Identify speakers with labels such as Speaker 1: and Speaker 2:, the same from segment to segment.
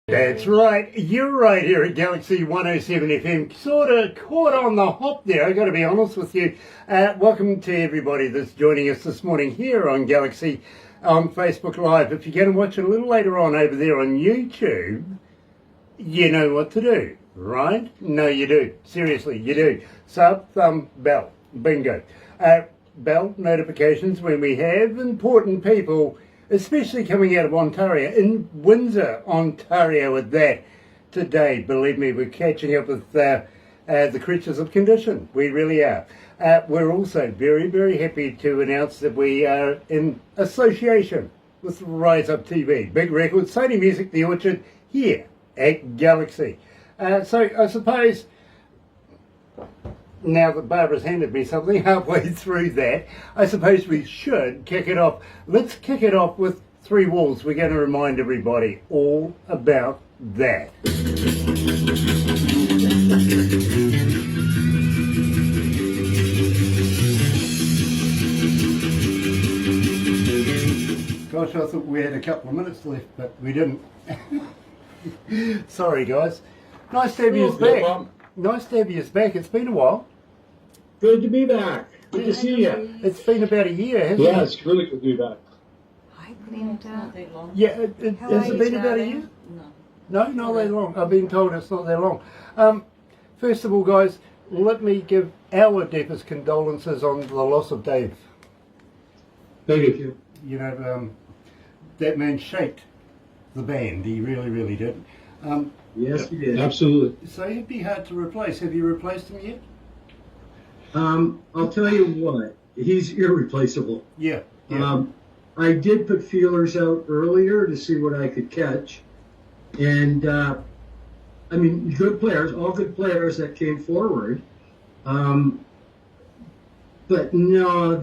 Speaker 1: That's right, you're right here at Galaxy 107 FM. Sort of caught on the hop there, I got to be honest with you. Welcome to everybody that's joining us this morning here on Galaxy on Facebook Live. If you're going to watch it a little later on over there on YouTube, you know what to do, right? No, you do. Seriously, you do. Sub, thumb, bell. Bingo. Bell notifications when we have important people, especially coming out of Ontario, in Windsor, Ontario at that. Today, believe me, we're catching up with the creatures of condition. We really are. We're also very, very happy to announce that we are in association with Rise Up TV, Big Records, Sony Music, The Orchard, here at Galaxy. So I suppose, now that Barbara's handed me something halfway through that, I suppose we should kick it off. Let's kick it off with Three Walls. We're going to remind everybody all about that. Gosh, I thought we had a couple of minutes left, but we didn't. Sorry, guys. Nice to have you back. Nice to have you back. It's been a while.
Speaker 2: Good to be back. Good to see you.
Speaker 1: It's been about a year, hasn't it?
Speaker 2: Yeah, it's really good to be back.
Speaker 3: Hi, Glenda.
Speaker 1: Yeah, has it been about a year? No, not that long. I've been told it's not that long. First of all, guys, let me give our deepest condolences on the loss of Dave.
Speaker 2: Thank you.
Speaker 1: You know, that man shaped the band. He really, really did.
Speaker 2: Yes, he did. Absolutely.
Speaker 1: So he'd be hard to replace. Have you replaced him yet?
Speaker 4: I'll tell you what, he's irreplaceable.
Speaker 1: Yeah.
Speaker 4: I did put feelers out earlier to see what I could catch. And, I mean, good players, all good players that came forward. But no,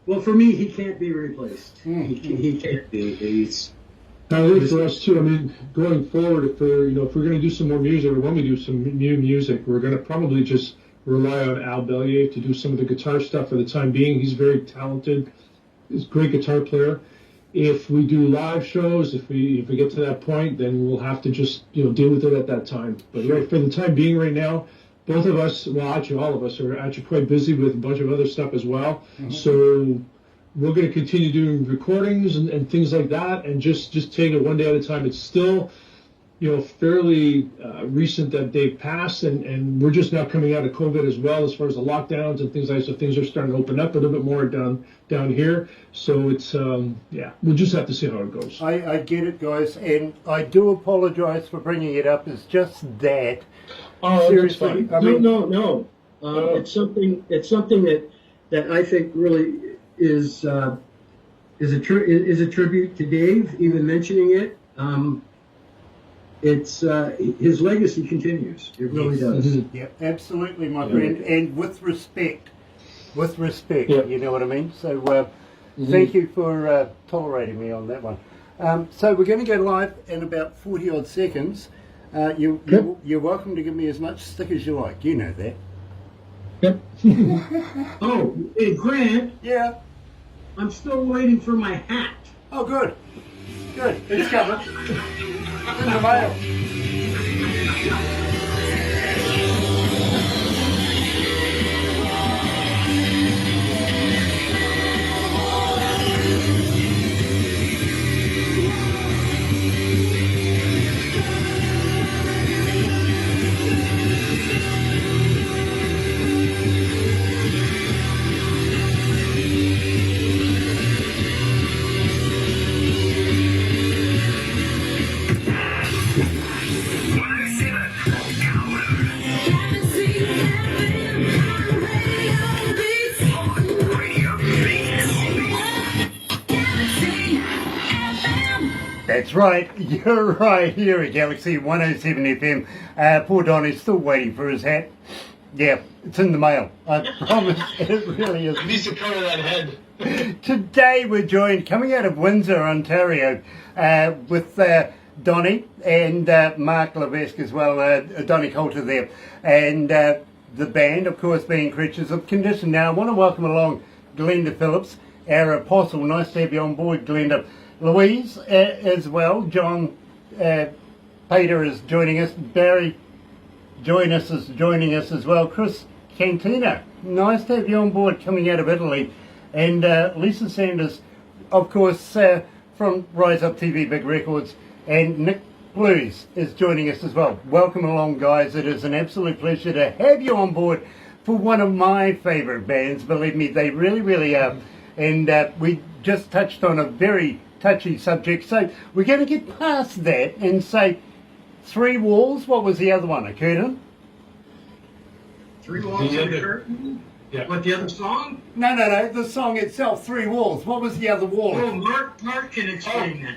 Speaker 4: well, for me, he can't be replaced. He can't be.
Speaker 2: I think for us too. I mean, going forward, if we're going to do some more music, or when we do some new music, we're going to probably just rely on Al Bellier to do some of the guitar stuff for the time being. He's very talented. He's a great guitar player. If we do live shows, if we get to that point, then we'll have to just deal with it at that time. But right, for the time being, right now, both of us, well, actually all of us, are actually quite busy with a bunch of other stuff as well. Mm-hmm. So we're going to continue doing recordings and things like that, and just take it one day at a time. It's still, fairly recent that they've passed, and we're just now coming out of COVID as well, as far as the lockdowns and things like that. So things are starting to open up a little bit more down here. So it's, we'll just have to see how it goes.
Speaker 1: I get it, guys, and I do apologize for bringing it up. It's just that.
Speaker 4: Oh,
Speaker 1: seriously.
Speaker 4: I mean, no. It's something that I think really is a tribute to Dave, even mentioning it. It's his legacy continues. It really does.
Speaker 1: Mm-hmm. Yeah, absolutely, my friend, and with respect. Yeah. You know what I mean. So, thank you for tolerating me on that one. So we're going to go live in about 40 odd seconds. You're welcome to give me as much stick as you like. You know that.
Speaker 4: Yep. Oh, hey, Grant.
Speaker 1: Yeah.
Speaker 4: I'm still waiting for my hat.
Speaker 1: Oh, good. Good. It's coming. In the mail. That's right, you're right here at Galaxy 107 FM. Poor Donnie's still waiting for his hat. Yeah, it's in the mail. I promise, it really is.
Speaker 2: He needs to cover that head.
Speaker 1: Today we're joined, coming out of Windsor, Ontario, with Donnie and Mark Levesque as well, Donnie Coulter there. And the band, of course, being Creatures of Condition. Now, I want to welcome along Glenda Phillips, our apostle. Nice to have you on board, Glenda. Louise as well. John Pater is joining us. Barry is joining us as well. Chris Cantina, nice to have you on board coming out of Italy. And Lisa Sanders, of course, from Rise Up TV Big Records. And Nick Blues is joining us as well. Welcome along, guys. It is an absolute pleasure to have you on board for one of my favourite bands. Believe me, they really, really are. And we just touched on a very touchy subject. So we're going to get past that and say Three Walls. What was the other one? A curtain?
Speaker 4: Three Walls and a Curtain?
Speaker 2: Yeah.
Speaker 4: What, the other song?
Speaker 1: No. The song itself, Three Walls. What was the other wall?
Speaker 4: Oh, Mark can explain that.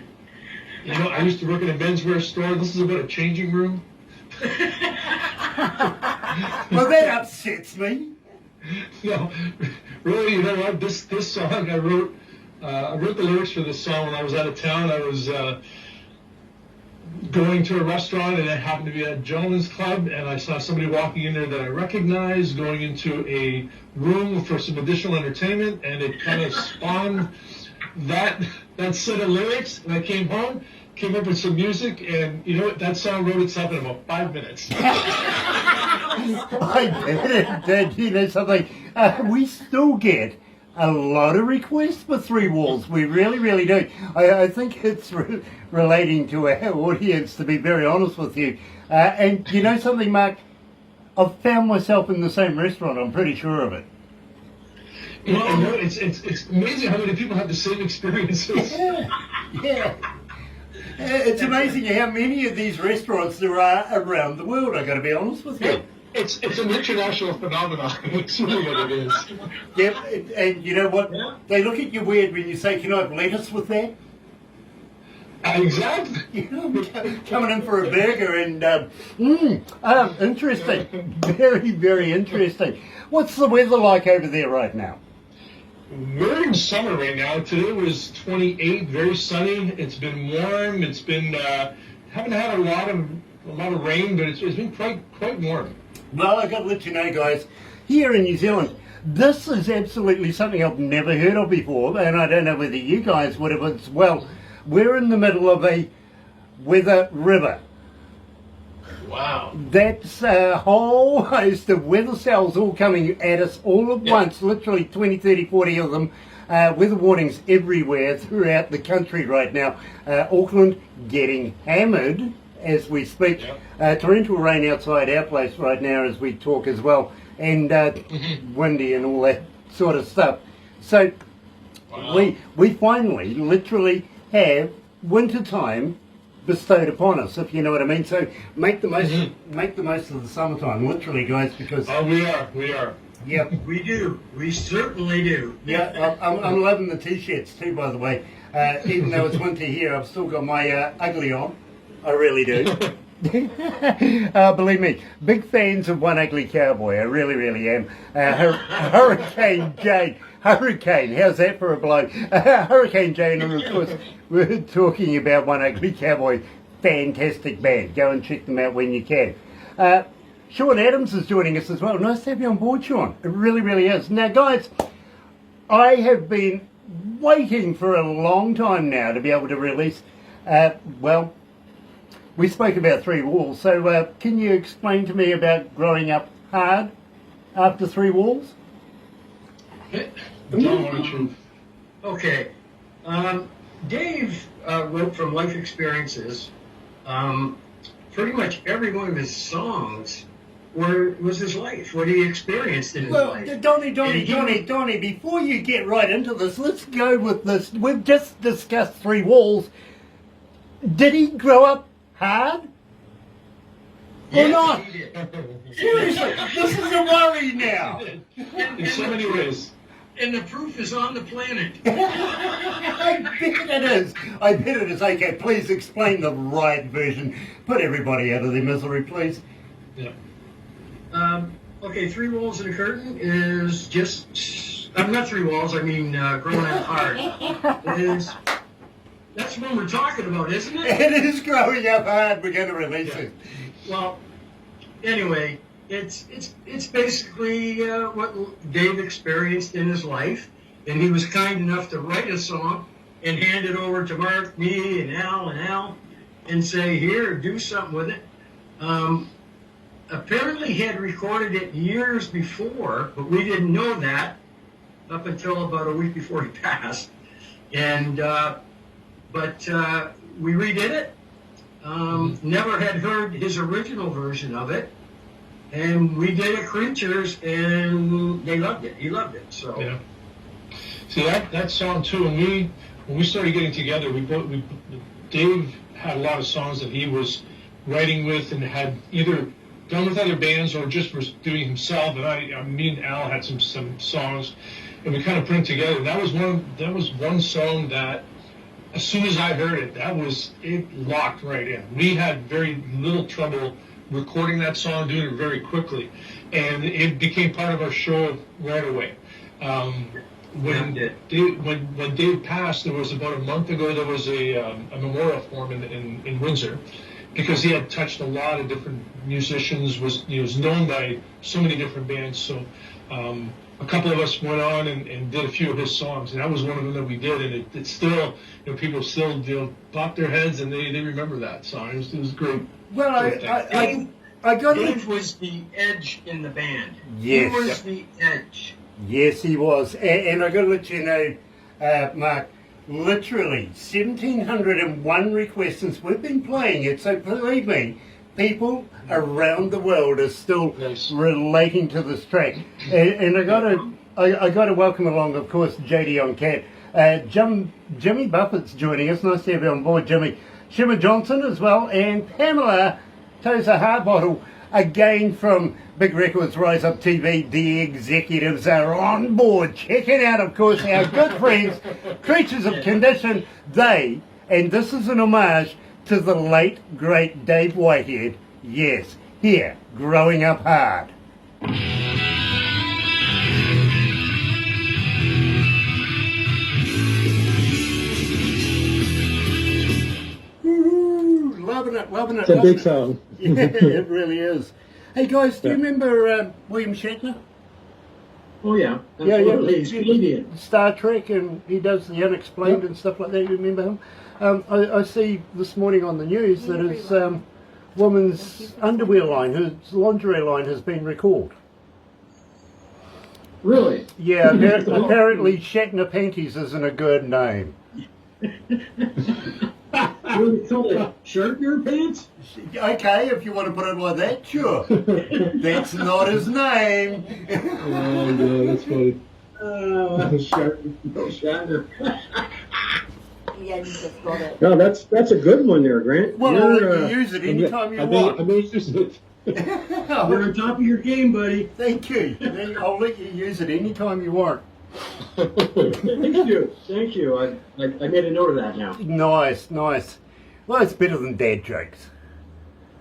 Speaker 2: You know, I used to work in a menswear store. This is about a changing room.
Speaker 1: Well, that upsets me.
Speaker 2: No, really, you know what? This song I wrote the lyrics for this song when I was out of town. I was going to a restaurant, and it happened to be a gentleman's club, and I saw somebody walking in there that I recognized, going into a room for some additional entertainment, and it kind of spawned that set of lyrics. And I came home, came up with some music, and you know what? That song wrote itself in about 5 minutes.
Speaker 1: I bet it did. You know something? We still get a lot of requests for Three Walls. We really, really do. I think it's relating to our audience, to be very honest with you. And you know something, Mark? I've found myself in the same restaurant. I'm pretty sure of it.
Speaker 2: You know, it's amazing how many people have the same experiences.
Speaker 1: Yeah. It's amazing how many of these restaurants there are around the world, I've got to be honest with you.
Speaker 2: It's an international phenomenon. It's really what it is.
Speaker 1: Yep, and you know what? They look at you weird when you say, "Can I have lettuce with that?"
Speaker 2: Exactly.
Speaker 1: You know, coming in for a burger and, interesting. Very, very interesting. What's the weather like over there right now?
Speaker 2: We're in summer right now. Today was 28, very sunny. It's been warm. It's been haven't had a lot of rain, but it's been quite warm.
Speaker 1: Well, I've got to let you know, guys, here in New Zealand, this is absolutely something I've never heard of before, and I don't know whether you guys would have as well. We're in the middle of a weather river.
Speaker 2: Wow.
Speaker 1: That's a whole host of weather cells all coming at us all at once, literally 20, 30, 40 of them. Weather warnings everywhere throughout the country right now. Auckland getting hammered as we speak. Torrential rain outside our place right now as we talk as well. And windy and all that sort of stuff. So we finally literally have winter time bestowed upon us, if you know what I mean. So make the most of the summertime, literally, guys, because
Speaker 2: we are.
Speaker 1: Yep.
Speaker 4: We do. We certainly do.
Speaker 1: Yeah, I'm loving the t-shirts too, by the way. Even though it's winter here, I've still got my ugly on. I really do. Believe me, big fans of One Ugly Cowboy. I really, really am. Hurricane Jane. Hurricane, how's that for a bloke? Hurricane Jane, and of course, we're talking about One Ugly Cowboy. Fantastic band. Go and check them out when you can. Sean Adams is joining us as well. Nice to have you on board, Sean. It really, really is. Now, guys, I have been waiting for a long time now to be able to release, we spoke about Three Walls, so can you explain to me about growing up hard after Three Walls?
Speaker 2: John, why don't you?
Speaker 4: Okay. Dave wrote from life experiences. Pretty much every one of his songs was his life, what he experienced in his life.
Speaker 1: Donnie, before you get right into this, let's go with this. We've just discussed Three Walls. Did he grow up hard? Or not?
Speaker 4: He did.
Speaker 1: Seriously, this is a worry now.
Speaker 2: In so many ways.
Speaker 4: And the proof is on the planet.
Speaker 1: I bet it is. I bet it is. Okay, please explain the right version. Put everybody out of their misery, please.
Speaker 2: Yeah.
Speaker 4: Okay, Three Walls and a Curtain is just... not Three Walls, I mean growing up hard. That's what we're talking about, isn't it?
Speaker 1: It is growing up hard. We're going to release it.
Speaker 4: Well, anyway, it's basically what Dave experienced in his life, and he was kind enough to write a song and hand it over to Mark, me, and Al, and say, here, do something with it. Apparently he had recorded it years before, but we didn't know that up until about a week before he passed. And but we redid it. Never had heard his original version of it, and we did it Creatures, and they loved it. He loved it. So
Speaker 2: yeah. See that song too. When we started getting together, Dave had a lot of songs that he was writing with and had either done with other bands or just was doing himself. And me and Al had some songs, and we kind of put them together. That was one song that, as soon as I heard it, it locked right in. We had very little trouble recording that song, doing it very quickly, and it became part of our show right away. When Dave passed, there was about a month ago, there was a memorial for him in Windsor, because he had touched a lot of different musicians, he was known by so many different bands. So a couple of us went on and did a few of his songs, and that was one of them that we did, and it still, people still pop their heads and they remember that song. It was great.
Speaker 1: Well, I got
Speaker 4: Dave was the edge in the band.
Speaker 1: Yes.
Speaker 4: He was the edge.
Speaker 1: Yes, he was. And I got to let you know, Mark, literally 1,701 requests since we've been playing it. So believe me, people around the world are still relating to this track. And I got to welcome along, of course, JD on Cat. Jimmy Buffett's joining us. Nice to have you on board, Jimmy. Shimmer Johnson as well, and Pamela Toza Harbottle, again from Big Records Rise Up TV. The executives are on board. Check it out, of course, our good friends, Creatures of Condition. They, and this is an homage to the late, great Dave Whitehead. Yes, here, Growing Up Hard. Loving it.
Speaker 2: It's a big song.
Speaker 1: Yeah, it really is. Hey guys, do you remember William Shatner?
Speaker 4: Oh yeah, absolutely. He's Canadian.
Speaker 1: Star Trek, and he does the unexplained and stuff like that. You remember him? I see this morning on the news that his woman's underwear line, his lingerie line, has been recalled.
Speaker 4: Really?
Speaker 1: Yeah, apparently Shatner Panties isn't a good name.
Speaker 4: You call it shirt your pants?
Speaker 1: Okay, if you want to put it like that, sure. That's not his name.
Speaker 2: Oh, yeah, that's funny.
Speaker 4: Shatner.
Speaker 3: Yeah, you just got it.
Speaker 4: No, that's a good one there, Grant.
Speaker 1: Well, I'll let you use it anytime you want.
Speaker 2: I may use it.
Speaker 4: You're on top of your game, buddy.
Speaker 1: Thank you. I'll let you use it anytime you want.
Speaker 4: Thank you. I made a note of that now.
Speaker 1: Nice. Well, it's better than dad jokes.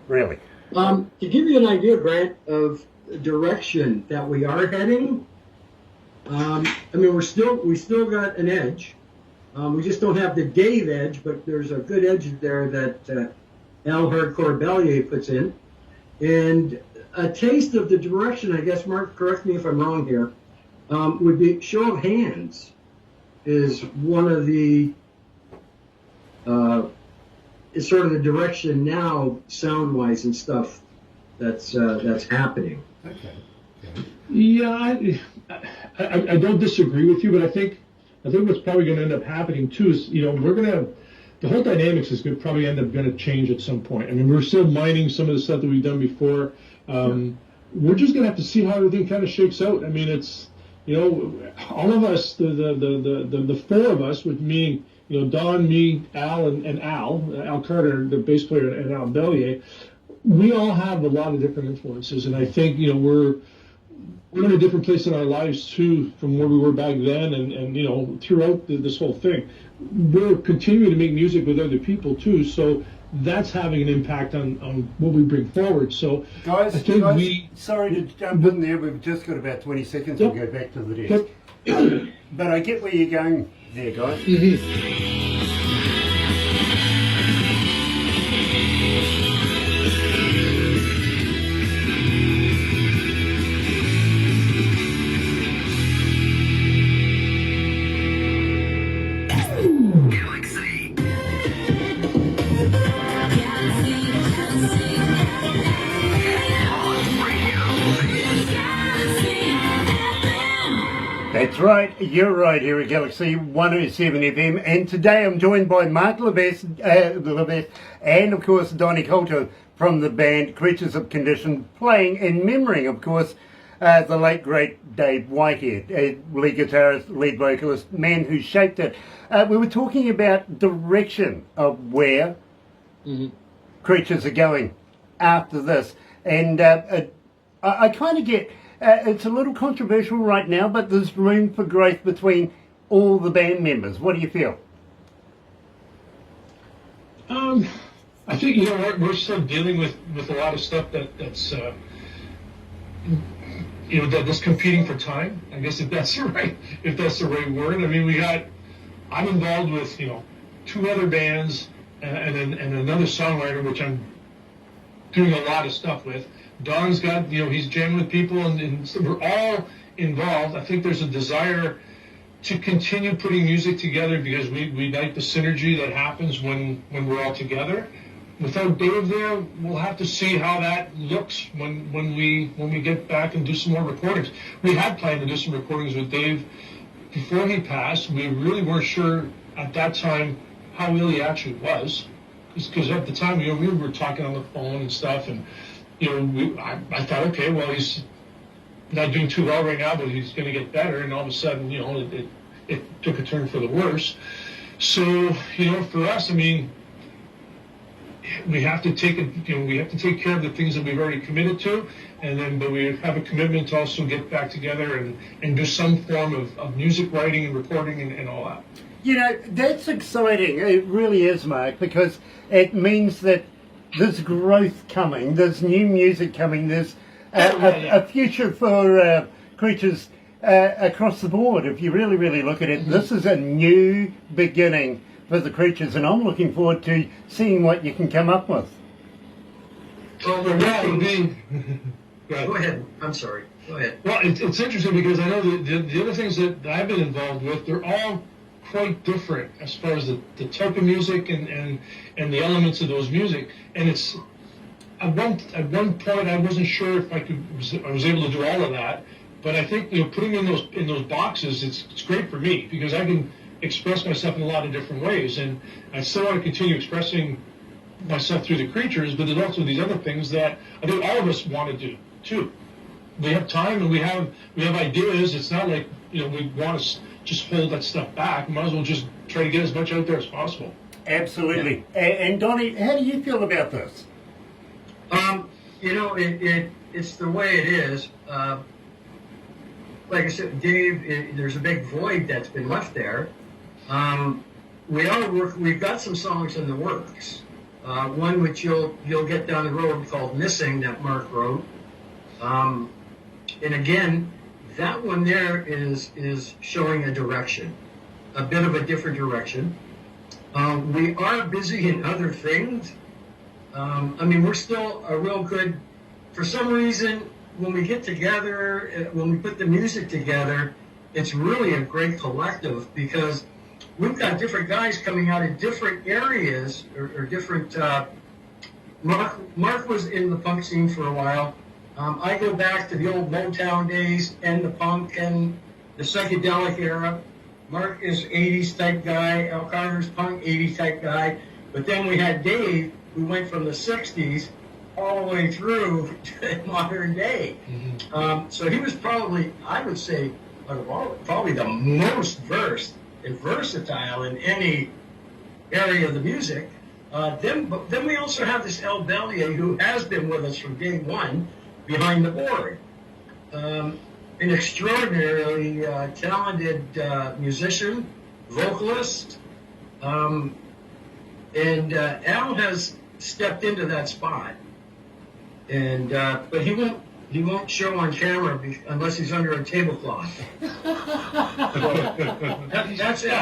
Speaker 1: Really.
Speaker 4: To give you an idea, Grant, of the direction that we are heading, we still got an edge. We just don't have the Dave edge, but there's a good edge there that Al Hardcore Bellier puts in. And a taste of the direction, I guess, Mark, correct me if I'm wrong here, would be Show of Hands is one of the, is sort of the direction now, sound-wise and stuff, that's happening.
Speaker 1: Okay.
Speaker 2: Yeah, I don't disagree with you, but I think what's probably going to end up happening too is, the whole dynamics is probably end up going to change at some point. I mean, we're still mining some of the stuff that we've done before. We're just going to have to see how everything kind of shakes out. I mean, it's, all of us, the four of us, with me, Don, me, Al, and Al Carter, the bass player, and Al Bellier, we all have a lot of different influences, and I think we're in a different place in our lives too from where we were back then, and throughout this whole thing, we're continuing to make music with other people too, so that's having an impact on what we bring forward. So
Speaker 1: Guys,
Speaker 2: I think
Speaker 1: sorry to jump in there, we've just got about 20 seconds to go back to the desk. But I get where you're going there, guys. That's right, you're right here at Galaxy 107 FM, and today I'm joined by Mark Levesque, and of course Donnie Coulter from the band Creatures of Condition, playing and remembering, of course, the late great Dave Whitehead, lead guitarist, lead vocalist, man who shaped it. We were talking about direction of where Creatures are going after this, and I kind of get, it's a little controversial right now, but there's room for growth between all the band members. What do you feel?
Speaker 2: I think, we're still dealing with a lot of stuff that's that's competing for time. I guess if that's the right word. I mean, I'm involved with, two other bands and another songwriter, which I'm doing a lot of stuff with. Don's got, he's jamming with people, and so we're all involved. I think there's a desire to continue putting music together because we like the synergy that happens when we're all together. Without Dave there, we'll have to see how that looks when we get back and do some more recordings. We had planned to do some recordings with Dave before he passed. We really weren't sure at that time how ill he actually was, because at the time we were talking on the phone and stuff, and I thought, okay, well, he's not doing too well right now, but he's going to get better. And all of a sudden, it took a turn for the worse. So, for us, I mean, we have to take it. We have to take care of the things that we've already committed to, but we have a commitment to also get back together and do some form of music writing and recording and all that.
Speaker 1: That's exciting. It really is, Mark, because it means that there's growth coming, there's new music coming, there's a future for Creatures across the board. If you really, really look at it, this is a new beginning for the Creatures, and I'm looking forward to seeing what you can come up with.
Speaker 4: Well,
Speaker 2: Go
Speaker 4: ahead. I'm sorry. Go ahead.
Speaker 2: Well, it's interesting because I know the other things that I've been involved with, they're all quite different as far as the type of music and the elements of those music. And it's at one point I wasn't sure if I was able to do all of that, but I think putting in those boxes, it's great for me because I can express myself in a lot of different ways, and I still want to continue expressing myself through the Creatures, but there's also these other things that I think all of us want to do too. We have time and we have ideas. It's not like we want to just hold that stuff back. We might as well just try to get as much out there as possible.
Speaker 1: Absolutely. Yeah. And Donnie, how do you feel about this?
Speaker 4: It's the way it is. Like I said, Dave, there's a big void that's been left there. We've got some songs in the works. One which you'll get down the road called "Missing" that Mark wrote. And again, that one there is showing a direction, a bit of a different direction. We are busy in other things. We're still a real good, for some reason, when we get together, when we put the music together, it's really a great collective because we've got different guys coming out of different areas or different. Mark was in the punk scene for a while. I go back to the old Motown days and the punk and the psychedelic era. Mark is 80s type guy. Al Carter's punk 80s type guy. But then we had Dave, who went from the 60s all the way through to modern day. Mm-hmm. So he was probably, I would say, probably the most versed and versatile in any area of the music. Then we also have this El Bellier, who has been with us from day one behind the board. An extraordinarily talented musician, vocalist, and Al has stepped into that spot. And but he won't show on camera unless he's under a tablecloth. That's it.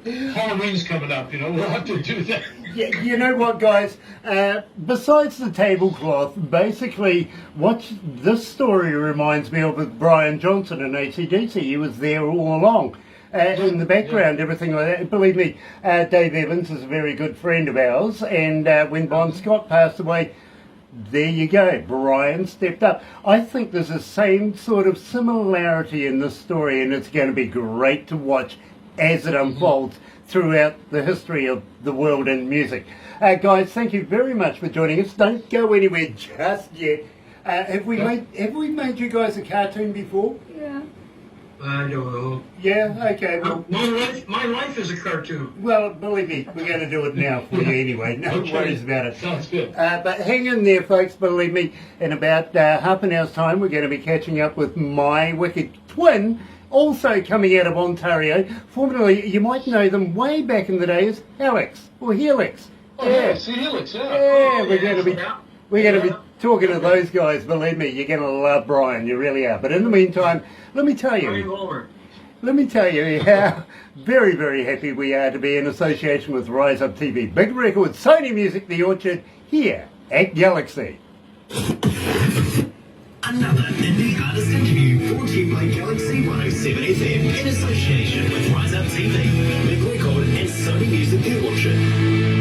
Speaker 2: Halloween's coming up, we'll have to do that.
Speaker 1: Yeah, you know what, guys? Besides the tablecloth, basically, what this story reminds me of with Brian Johnson in AC/DC. He was there all along. In the background, everything like that. Believe me, Dave Evans is a very good friend of ours, and when Bon Scott passed away, there you go. Brian stepped up. I think there's the same sort of similarity in this story, and it's going to be great to watch as it unfolds throughout the history of the world in music. Guys, thank you very much for joining us. Don't go anywhere just yet. Have we made you guys a cartoon before?
Speaker 3: Yeah.
Speaker 4: I don't know.
Speaker 1: Yeah. Okay. Well,
Speaker 4: My life is a cartoon.
Speaker 1: well, believe me, we're going to do it now for you anyway. No
Speaker 2: Okay.
Speaker 1: worries about it.
Speaker 2: Sounds good.
Speaker 1: But hang in there, folks. Believe me, in about half an hour's time, we're going to be catching up with my wicked twin, also coming out of Ontario. Formerly, you might know them way back in the day as Helix or Helix.
Speaker 2: Oh, yeah, see Helix, yeah.
Speaker 1: Yeah, we're going to be
Speaker 4: Yeah.
Speaker 1: talking to those guys. Believe me, you're going to love Brian. You really are. But in the meantime, let me tell
Speaker 4: Brian
Speaker 1: you how very, very happy we are to be in association with Rise Up TV, Big Records, Sony Music, The Orchard, here at Galaxy.
Speaker 5: Another indie artist interview brought to you by Galaxy 107 FM in association with Rise Up TV, Big Record and Sony Music The Orchard.